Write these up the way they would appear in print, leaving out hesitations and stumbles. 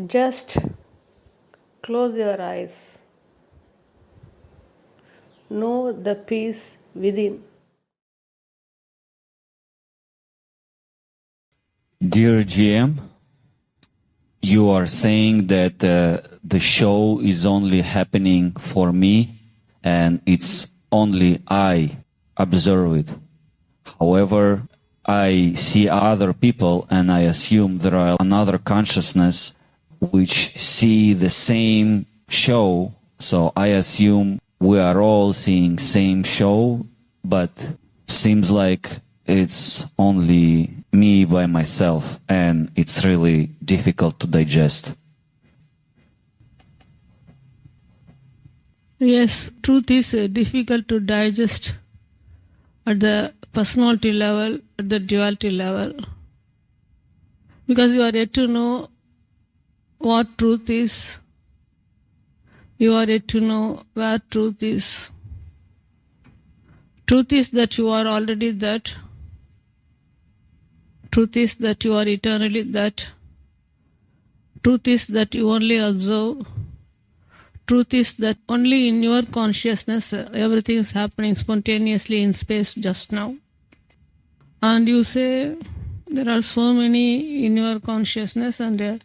Just close your eyes. Know the peace within. Dear GM, you are saying that the show is only happening for me and it's only I observe it. However, I see other people and I assume there are another consciousness which see the same show. So I assume we are all seeing same show, but seems like it's only me by myself and it's really difficult to digest. Yes, truth is difficult to digest at the personality level, at the duality level. Because you are yet to know what truth is. You are yet to know where truth is. Truth is that you are already that. Truth is that you are eternally that. Truth is that you only observe. Truth is that only in your consciousness everything is happening spontaneously in space just now. And you say there are so many in your consciousness and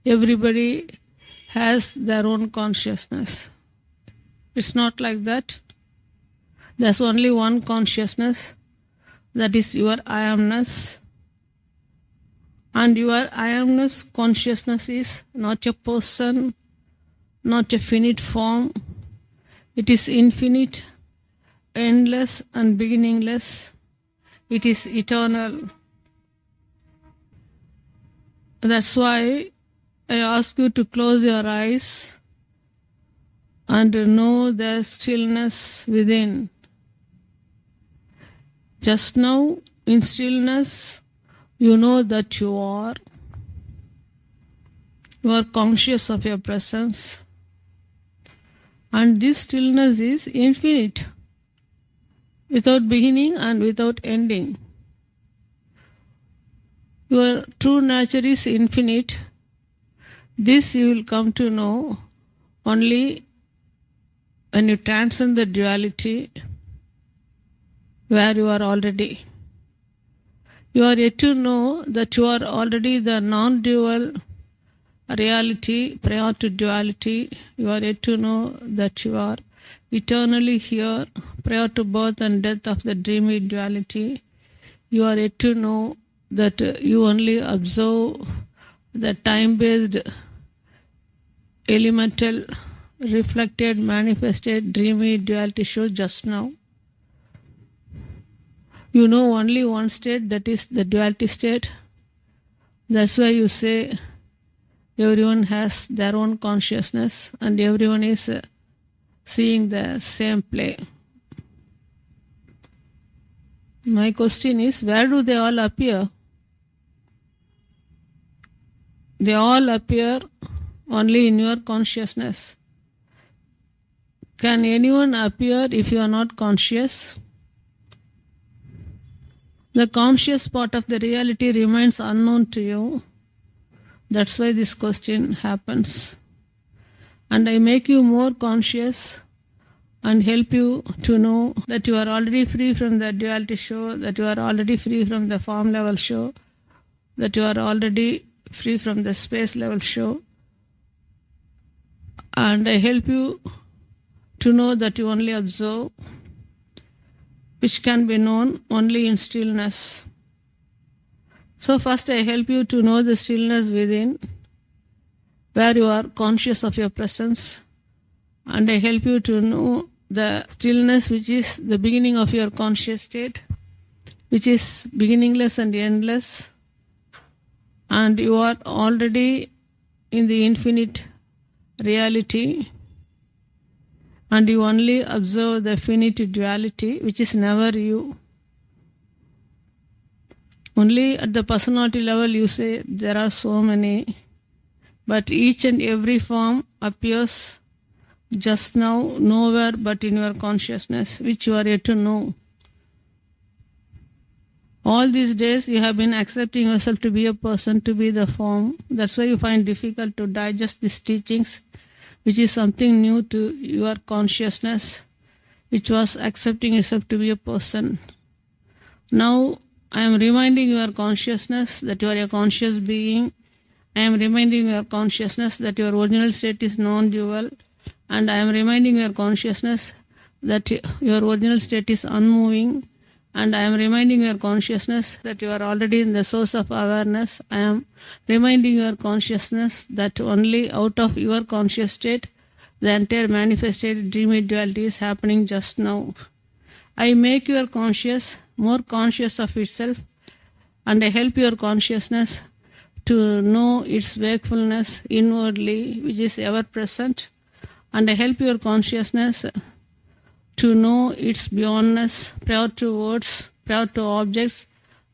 everybody has their own consciousness. It's not like that. There's only one consciousness, that is your I amness. And your I amness consciousness is not a person, not a finite form. It is infinite, endless and beginningless. It is eternal. That's why I ask you to close your eyes and know the stillness within. Just now, in stillness, you know that you are. You are conscious of your presence. And this stillness is infinite, without beginning and without ending. Your true nature is infinite. This you will come to know only when you transcend the duality where you are already. You are yet to know that you are already the non-dual reality prior to duality. You are yet to know that you are eternally here prior to birth and death of the dreamy duality. You are yet to know that you only observe the time-based, elemental, reflected, manifested, dreamy duality show just now. You know only one state, that is the duality state. That's why you say everyone has their own consciousness and everyone is seeing the same play. My question is, where do they all appear? They all appear only in your consciousness. Can anyone appear if you are not conscious? The conscious part of the reality remains unknown to you. That's why this question happens. And I make you more conscious and help you to know that you are already free from the duality show, that you are already free from the form level show, that you are already free from the space level show. And I help you to know that you only observe, which can be known only in stillness. So first I help you to know the stillness within, where you are conscious of your presence, and I help you to know the stillness which is the beginning of your conscious state, which is beginningless and endless, and you are already in the infinite reality, and you only observe the finite duality, which is never you. Only at the personality level you say there are so many, but each and every form appears just now nowhere but in your consciousness, which you are yet to know. All these days you have been accepting yourself to be a person, to be the form. That's why you find difficult to digest these teachings, which is something new to your consciousness, which was accepting yourself to be a person. Now I am reminding your consciousness that you are a conscious being. I am reminding your consciousness that your original state is non-dual, and I am reminding your consciousness that your original state is unmoving, and I am reminding your consciousness that you are already in the source of awareness. I am reminding your consciousness that only out of your conscious state the entire manifested dreamy duality is happening just now. I make your conscious more conscious of itself, and I help your consciousness to know its wakefulness inwardly, which is ever present, and I help your consciousness to know its beyondness prior to words, prior to objects,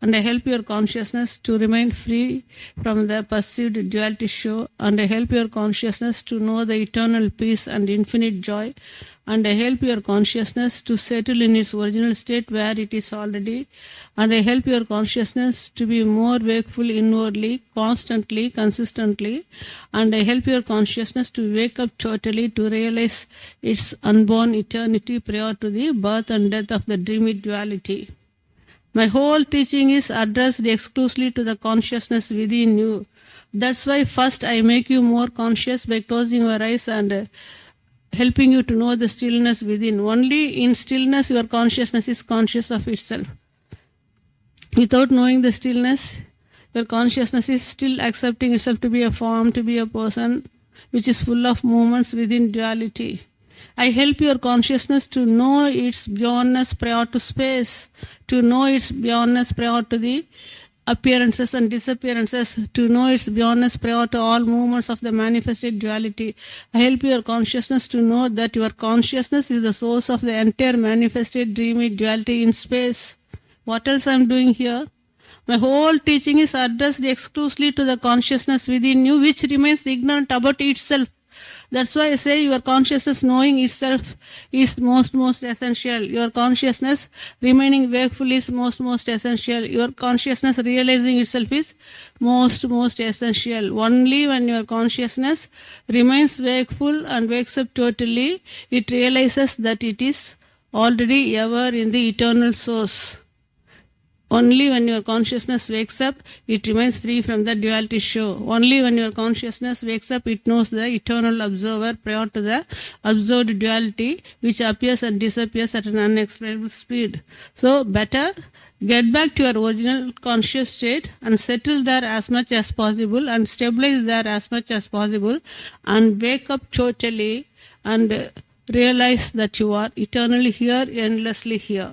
and I help your consciousness to remain free from the perceived duality show, and I help your consciousness to know the eternal peace and infinite joy, and I help your consciousness to settle in its original state where it is already, and I help your consciousness to be more wakeful inwardly, constantly, consistently, and I help your consciousness to wake up totally to realize its unborn eternity prior to the birth and death of the dreamy duality. My whole teaching is addressed exclusively to the consciousness within you. That's why first I make you more conscious by closing your eyes and helping you to know the stillness within. Only in stillness your consciousness is conscious of itself. Without knowing the stillness, your consciousness is still accepting itself to be a form, to be a person, which is full of movements within duality. I help your consciousness to know its beyondness prior to space, to know its beyondness prior to the appearances and disappearances, to know its beyondness prior to all movements of the manifested duality. I help your consciousness to know that your consciousness is the source of the entire manifested dreamy duality in space. What else I am doing here? My whole teaching is addressed exclusively to the consciousness within you, which remains ignorant about itself. That's why I say your consciousness knowing itself is most essential. Your consciousness remaining wakeful is most essential. Your consciousness realizing itself is most essential. Only when your consciousness remains wakeful and wakes up totally, it realizes that it is already ever in the eternal source. Only when your consciousness wakes up, it remains free from the duality show. Only when your consciousness wakes up, it knows the eternal observer prior to the observed duality, which appears and disappears at an unexplainable speed. So, better get back to your original conscious state and settle there as much as possible and stabilize there as much as possible and wake up totally and realize that you are eternally here, endlessly here.